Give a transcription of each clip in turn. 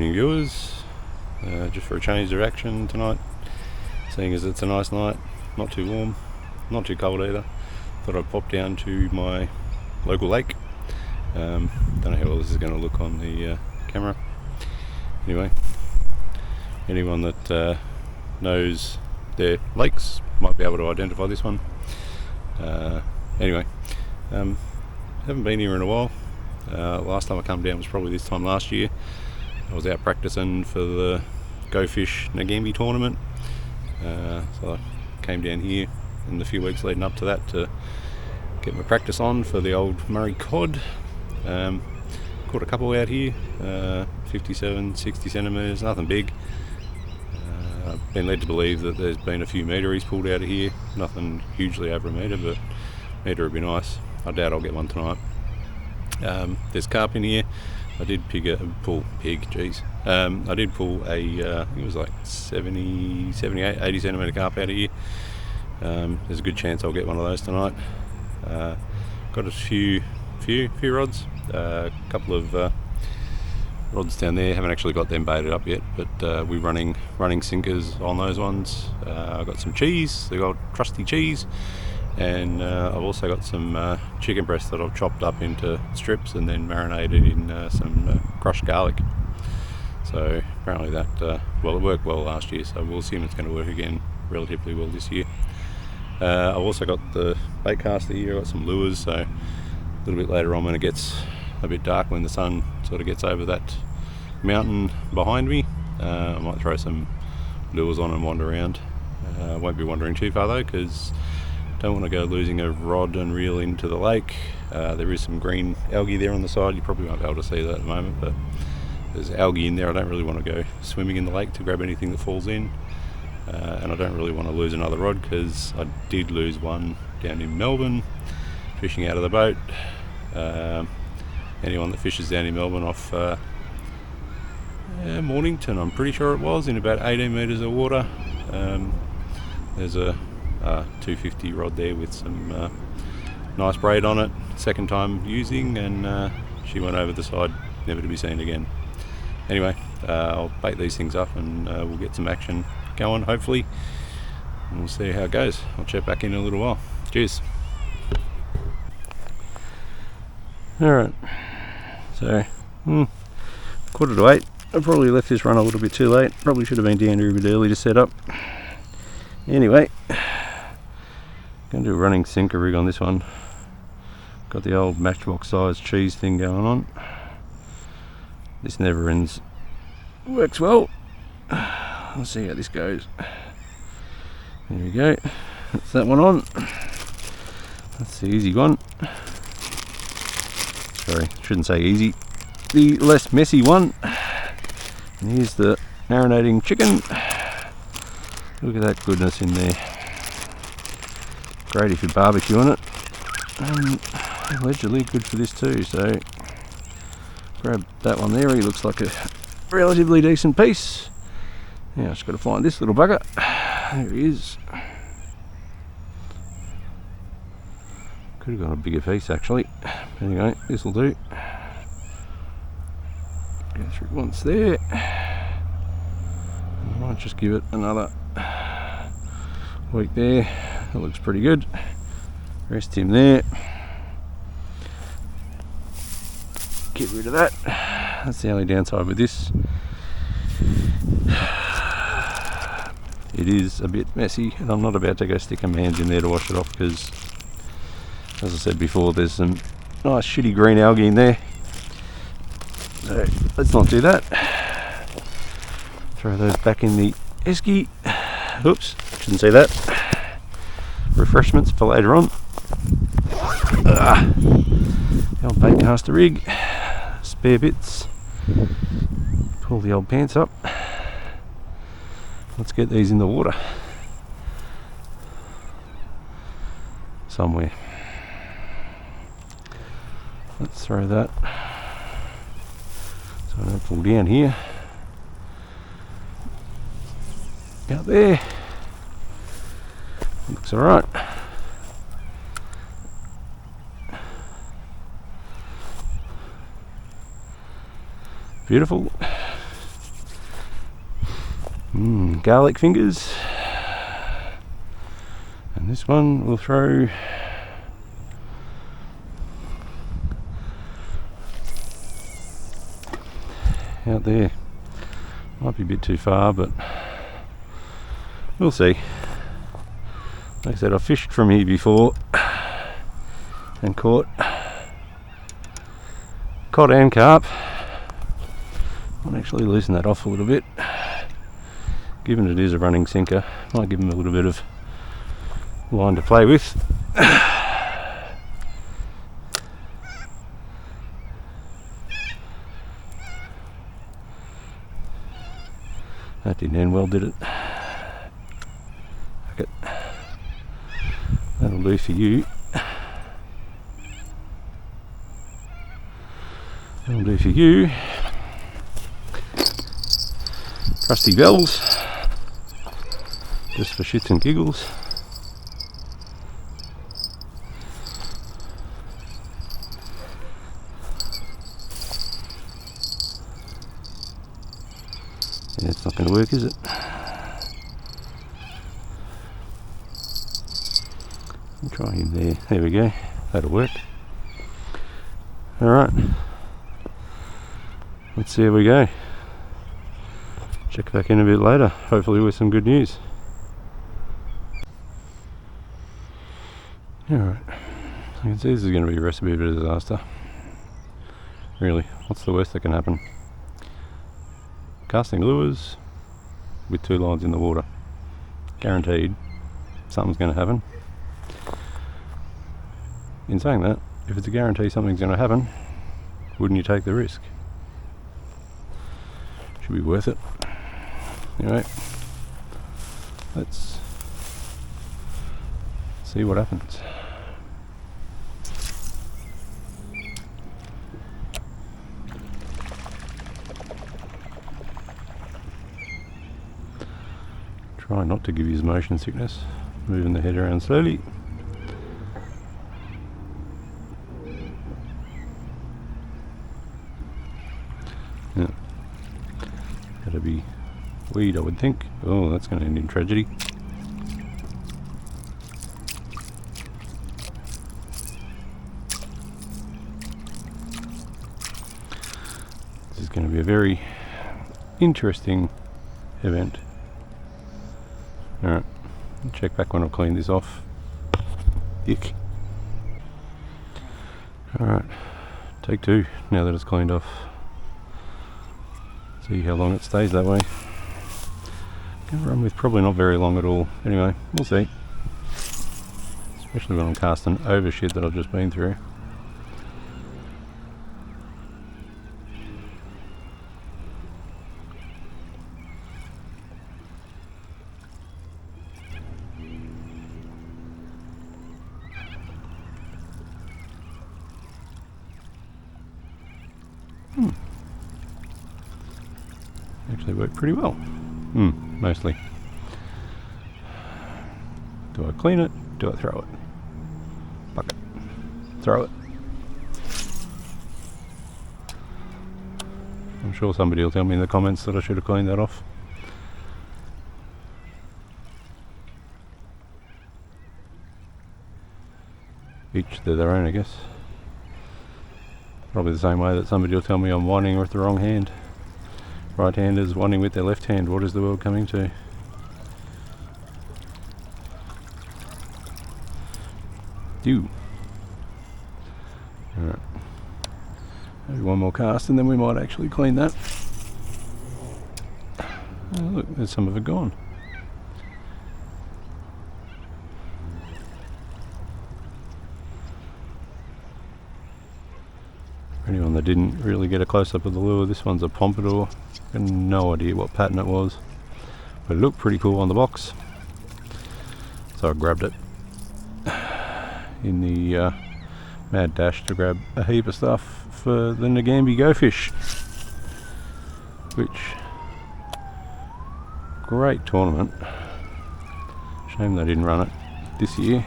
evening, viewers. Just for a change of action tonight, seeing as it's a nice night, not too warm, not too cold either. Thought I'd pop down to my local lake. Don't know how well this is going to look on the camera. Anyway, anyone that knows their lakes might be able to identify this one. Anyway, haven't been here in a while. Last time I come down was probably this time last year. I was out practicing for the Go Fish Nagambie tournament, so I came down here in the few weeks leading up to that to get my practice on for the old Murray cod. Caught a couple out here, 57, 60 centimetres, nothing big. I've been led to believe that there's been a few meteries pulled out of here, nothing hugely over a metre, but a metre would be nice. I doubt I'll get one tonight. There's carp in here. I did I did pull a, I think it was like 70, 78, 80 centimetre carp out of here. There's a good chance I'll get one of those tonight. Got a few rods, a couple of rods down there. Haven't actually got them baited up yet, but we're running sinkers on those ones. I've got some cheese, the old trusty cheese, and I've also got some chicken breast that I've chopped up into strips and then marinated in some crushed garlic. So apparently that, well, it worked well last year, so we'll assume it's going to work again relatively well this year. I've also got the bait caster here. I've got some lures, so a little bit later on when it gets a bit dark, when the sun sort of gets over that mountain behind me, I might throw some lures on and wander around. I won't be wandering too far though, because don't want to go losing a rod and reel into the lake. There is some green algae there on the side. You probably won't be able to see that at the moment, but there's algae in there. I don't really want to go swimming in the lake to grab anything that falls in, and I don't really want to lose another rod, because I did lose one down in Melbourne fishing out of the boat. Anyone that fishes down in Melbourne off Mornington, I'm pretty sure it was, in about 18 metres of water, there's a 250 rod there with some nice braid on it, second time using, and she went over the side, never to be seen again. Anyway, I'll bait these things up and we'll get some action going hopefully, and we'll see how it goes. I'll check back in a little while. Cheers. Alright, so 7:45. I probably left this run a little bit too late, probably should have been down here a bit early to set up. Anyway, going to do a running sinker rig on this one. Got the old matchbox size cheese thing going on. This never ends, works well. Let's see how this goes. There we go, that's that one on. That's the easy one. Sorry, shouldn't say easy. The less messy one. And here's the marinating chicken. Look at that goodness in there. Great if you're barbecuing it. And allegedly good for this too, so grab that one there. He looks like a relatively decent piece. Now I've just got to find this little bugger. There he is. Could have got a bigger piece actually. Anyway, this will do. Go through once there. I might just give it another week there. That looks pretty good. Rest him there. Get rid of that. That's the only downside with this. It is a bit messy, and I'm not about to go stick my hands in there to wash it off, because as I said before, there's some nice shitty green algae in there. So let's not do that. Throw those back in the esky. Oops, shouldn't say that. Refreshments for later on. The old bait caster rig. Spare bits. Pull the old pants up. Let's get these in the water somewhere. Let's throw that so I don't pull down here. Out there. Looks alright. Beautiful. Garlic fingers. And this one we'll throw out there. Might be a bit too far, but we'll see. Like I said, I've fished from here before and caught cod and carp. I'll actually loosen that off a little bit. Given it is a running sinker, might give them a little bit of line to play with. That didn't end well, did it? Okay. That'll do for you. That'll do for you. Trusty bells. Just for shits and giggles. Yeah, it's not going to work, is it? I'll try him there. There we go. That'll work. Alright. Let's see how we go. Check back in a bit later, hopefully with some good news. Alright. I can see this is going to be a recipe of a disaster. Really, what's the worst that can happen? Casting lures with 2 lines in the water. Guaranteed something's going to happen. In saying that, if it's a guarantee something's going to happen, wouldn't you take the risk? Should be worth it. Anyway, let's see what happens. Try not to give you motion sickness, moving the head around slowly. Yeah. Gotta be weed, I would think. Oh, that's going to end in tragedy. This is going to be a very interesting event. Alright, check back when I've cleaned this off. Ick. Alright, take 2 now that it's cleaned off. See how long it stays that way. Gonna run with probably not very long at all. Anyway, we'll see. Especially when I'm casting over shit that I've just been through. Actually worked pretty well. Mostly. Do I clean it? Do I throw it? Bucket. Throw it. I'm sure somebody will tell me in the comments that I should have cleaned that off. Each to their own, I guess. Probably the same way that somebody will tell me I'm winding with the wrong hand. Right-handers winding with their left hand. What is the world coming to? You. Alright. Maybe one more cast and then we might actually clean that. Oh, look, there's some of it gone. For anyone that didn't really get a close-up of the lure, this one's a pompadour. Got no idea what pattern it was, but it looked pretty cool on the box, so I grabbed it in the mad dash to grab a heap of stuff for the Nagambie Go Fish, which, great tournament. Shame they didn't run it this year,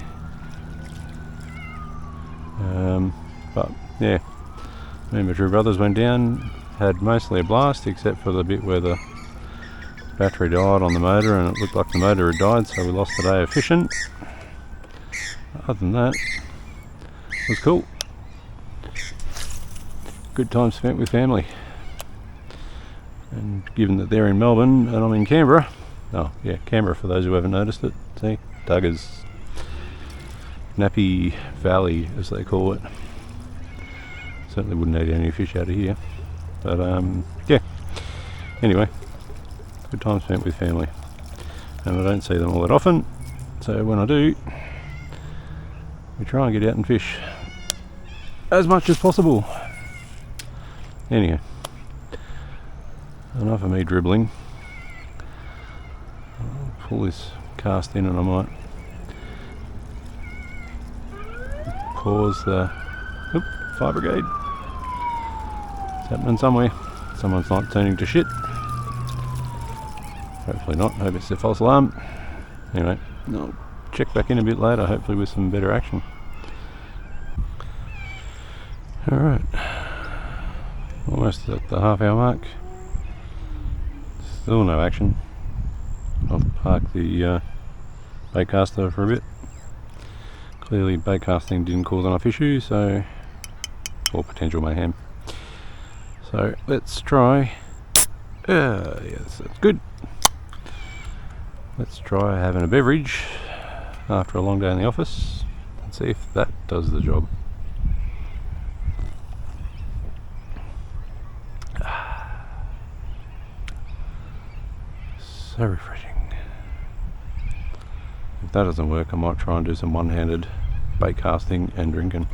but yeah, me and my two brothers went down, had mostly a blast except for the bit where the battery died on the motor and it looked like the motor had died, so we lost the day of fishing. Other than that, it was cool. Good time spent with family. And given that they're in Melbourne and I'm in Canberra, oh yeah, Canberra for those who haven't noticed it, see, Duggars, Nappy Valley as they call it. Certainly wouldn't eat any fish out of here, but yeah, anyway, good time spent with family, and I don't see them all that often, so when I do, we try and get out and fish as much as possible. Anyhow, enough of me dribbling. I'll pull this cast in and I might pause the fire brigade. It's happening somewhere. Someone's not turning to shit. Hopefully not. Hope it's a false alarm. Anyway, I'll check back in a bit later, hopefully with some better action. Alright. Almost at the half-hour mark. Still no action. I'll park the baitcaster for a bit. Clearly baitcasting didn't cause enough issues, so, or potential mayhem. So let's try, yes, that's good. Let's try having a beverage after a long day in the office and see if that does the job. So refreshing. If that doesn't work, I might try and do some one-handed bait casting and drinking.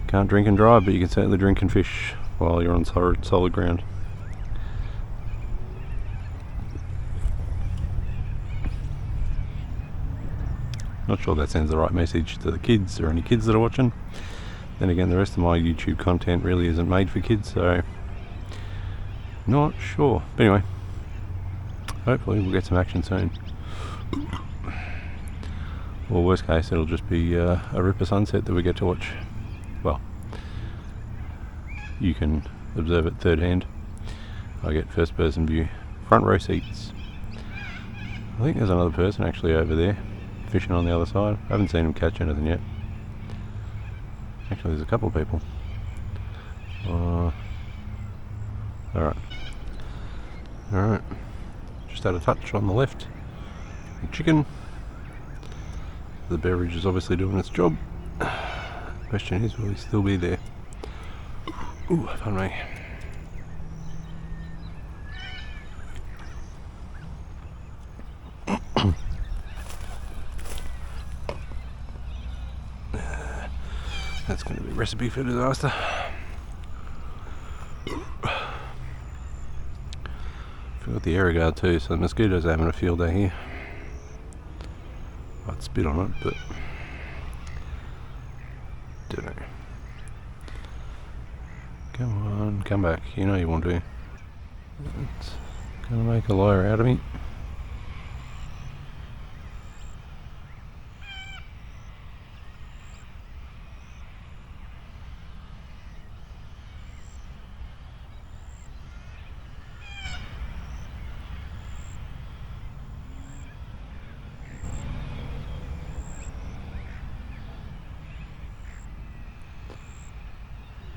Can't drink and drive, but you can certainly drink and fish while you're on solid ground. Not sure that sends the right message to the kids or any kids that are watching. Then again, the rest of my YouTube content really isn't made for kids, so not sure. But anyway, hopefully we'll get some action soon. Or worst case, it'll just be a ripper sunset that we get to watch. Well, you can observe it third hand. I get first person view, front row seats. I think there's another person actually over there fishing on the other side. I haven't seen him catch anything yet. Actually, there's a couple of people. Alright, just had a touch on the left. The chicken. The beverage is obviously doing its job. Question is, will he still be there? Ooh, pardon me. That's going to be a recipe for disaster. Forgot the air guard too, so the mosquitoes are having a field day here. I'd spit on it, but don't know. Come on, come back. You know you want to. It's gonna make a liar out of me.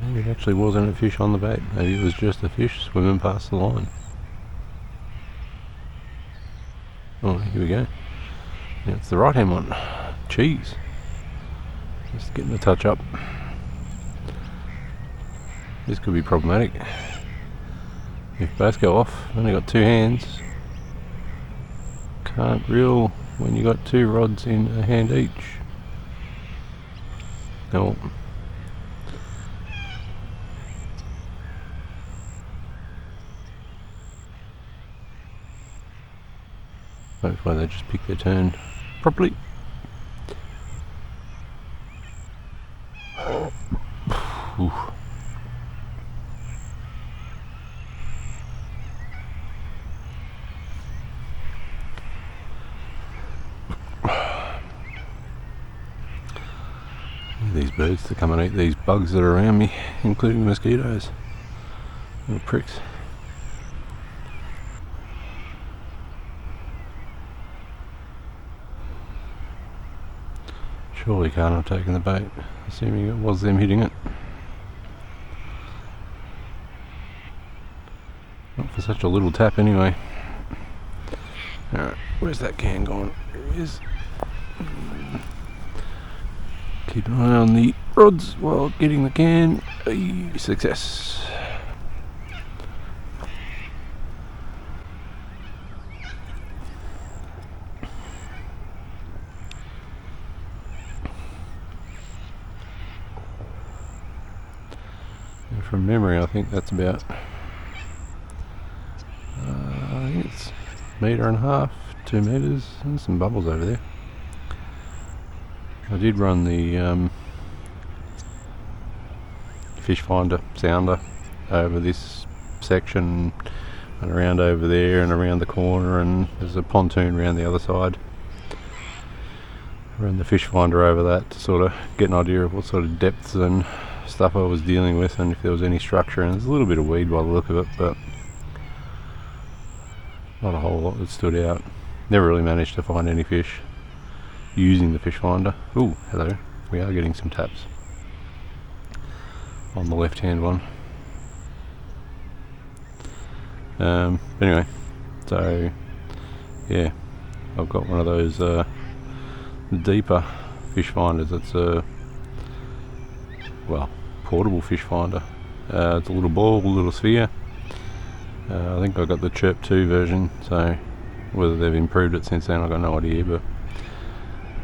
Maybe it actually wasn't a fish on the bait. Maybe it was just a fish swimming past the line. Oh, here we go. Yeah, it's the right hand one. Cheese. Just getting a touch up. This could be problematic. If both go off, only got two hands. Can't reel when you got two rods in a hand each. No. Hopefully they just pick their turn properly. Oof. These birds to come and eat these bugs that are around me, including mosquitoes. Little pricks. Surely can't have taken the bait, assuming it was them hitting it. Not for such a little tap anyway. Alright, where's that can gone? There he is. Keep an eye on the rods while getting the can. Success. And from memory, I think that's about, I think it's 1.5 meters, 2 meters. There's some bubbles over there. I did run the fish finder sounder over this section and around over there and around the corner, and there's a pontoon around the other side. Ran the fish finder over that to sort of get an idea of what sort of depths and stuff I was dealing with and if there was any structure, and there's a little bit of weed by the look of it, but not a whole lot that stood out. Never really managed to find any fish using the fish finder. Ooh, hello. We are getting some taps on the left hand one. Anyway, so yeah, I've got one of those deeper fish finders. It's a, well, portable fish finder. It's a little ball, a little sphere. I think I got the Chirp 2 version, so whether they've improved it since then I've got no idea, but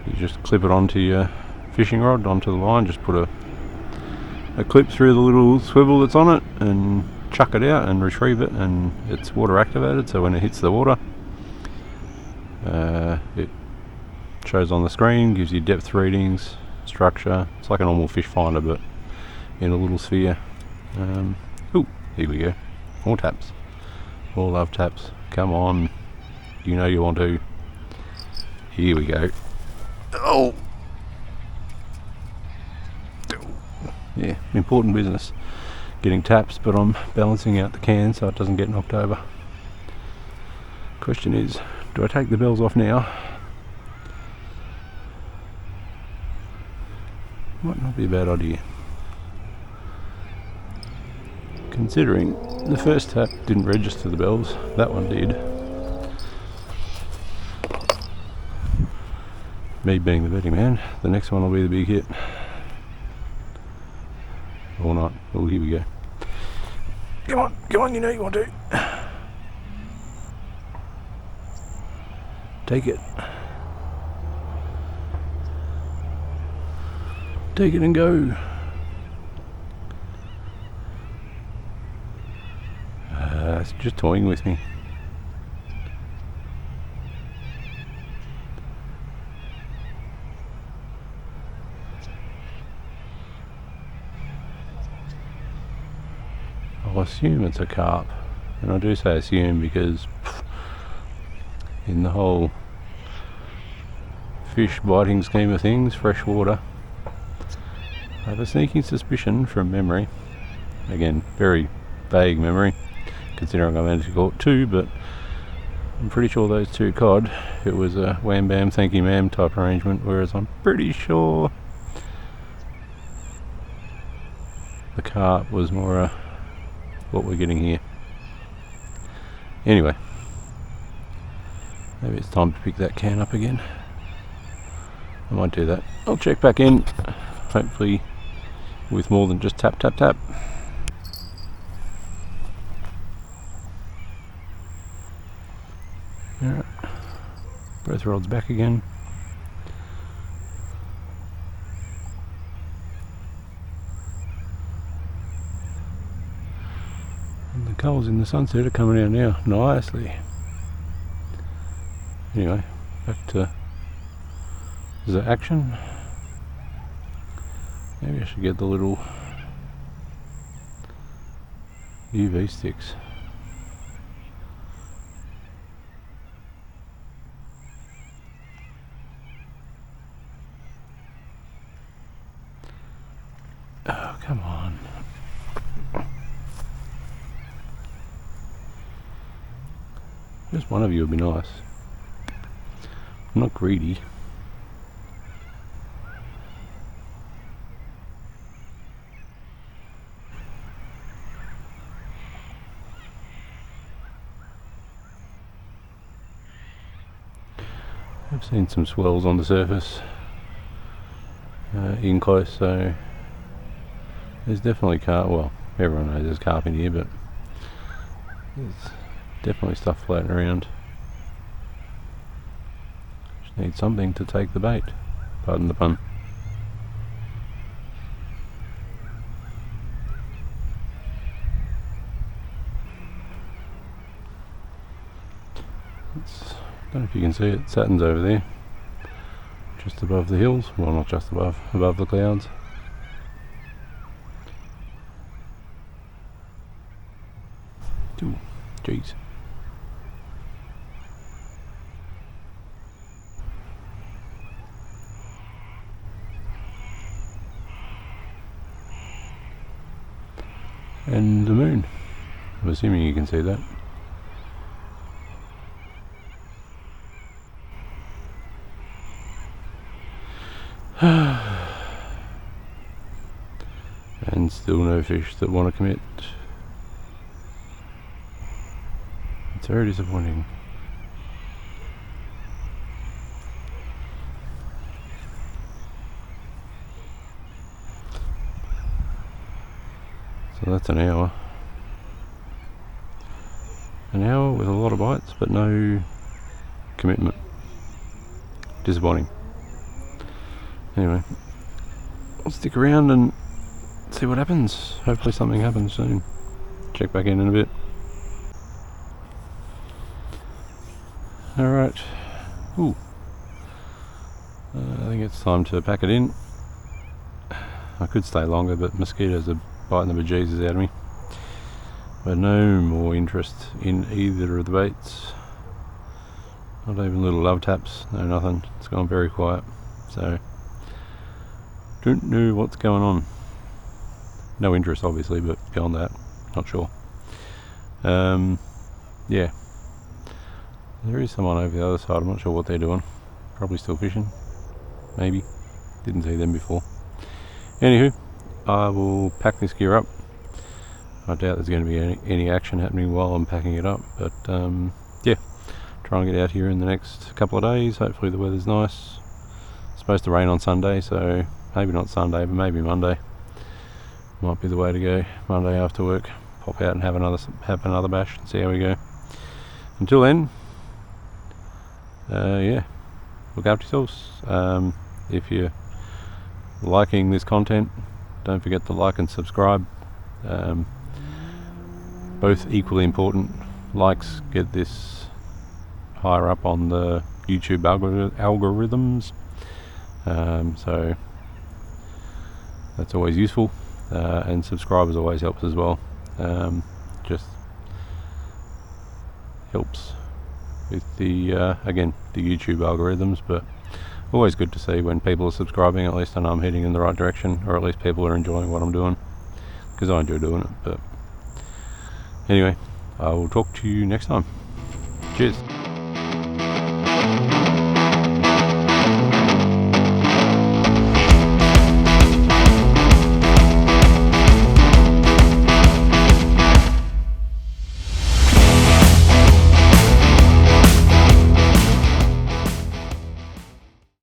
you just clip it onto your fishing rod, onto the line, just put a clip through the little swivel that's on it and chuck it out and retrieve it, and it's water activated, so when it hits the water it shows on the screen, gives you depth readings, structure. It's like a normal fish finder but in a little sphere. Ooh, here we go. More taps. All love taps. Come on. You know you want to. Here we go. Oh! Yeah, important business. Getting taps, but I'm balancing out the can so it doesn't get knocked over. Question is, do I take the bells off now? Might not be a bad idea, considering the first tap didn't register the bells, that one did. Me being the betting man, the next one will be the big hit. Or not. Oh, here we go. Come on, you know you want to. Take it. Take it and go. It's just toying with me. I'll assume it's a carp, and I do say assume because in the whole fish biting scheme of things, freshwater, I have a sneaking suspicion from memory, again very vague memory considering I managed to caught 2, but I'm pretty sure those 2 cod, it was a wham bam thank you ma'am type arrangement, whereas I'm pretty sure the carp was more a what we're getting here. Anyway, maybe it's time to pick that can up again. I might do that. I'll check back in, hopefully with more than just tap tap tap. Alright, both rods back again. And the coals in the sunset are coming out now nicely. Anyway, back to the action. Maybe I should get the little UV sticks. Oh, come on. Just one of you would be nice. I'm not greedy. I've seen some swells on the surface in close, so there's definitely carp. Well, everyone knows there's carp in here, but there's definitely stuff floating around. Just need something to take the bait. Pardon the pun. I don't know if you can see it, Saturn's over there, just above the hills. Well, not just above, above the clouds. Ooh, jeez. And the moon. I'm assuming you can see that. And still no fish that want to commit. It's very disappointing. So that's an hour. An hour with a lot of bites, but no commitment. Disappointing. Anyway, I'll stick around and see what happens. Hopefully something happens soon. Check back in a bit. Alright. Ooh. I think it's time to pack it in. I could stay longer, but mosquitoes are biting the bejesus out of me. But no more interest in either of the baits. Not even little love taps, no nothing. It's gone very quiet. So, don't know what's going on. No interest obviously, but beyond that, not sure. Yeah. There is someone over the other side, I'm not sure what they're doing. Probably still fishing. Maybe. Didn't see them before. Anywho, I will pack this gear up. I doubt there's going to be any action happening while I'm packing it up, but yeah, try and get out here in the next couple of days. Hopefully the weather's nice. It's supposed to rain on Sunday, so maybe not Sunday, but maybe Monday might be the way to go. Monday after work, pop out and have another bash and see how we go. Until then, yeah, look after yourselves. If you're liking this content, don't forget to like and subscribe. Both equally important. Likes get this higher up on the YouTube algorithms, so that's always useful, and subscribers always helps as well. Just helps with the again, the YouTube algorithms, but always good to see when people are subscribing. At least I know I'm heading in the right direction, or at least people are enjoying what I'm doing, because I enjoy doing it. But anyway, I will talk to you next time. Cheers.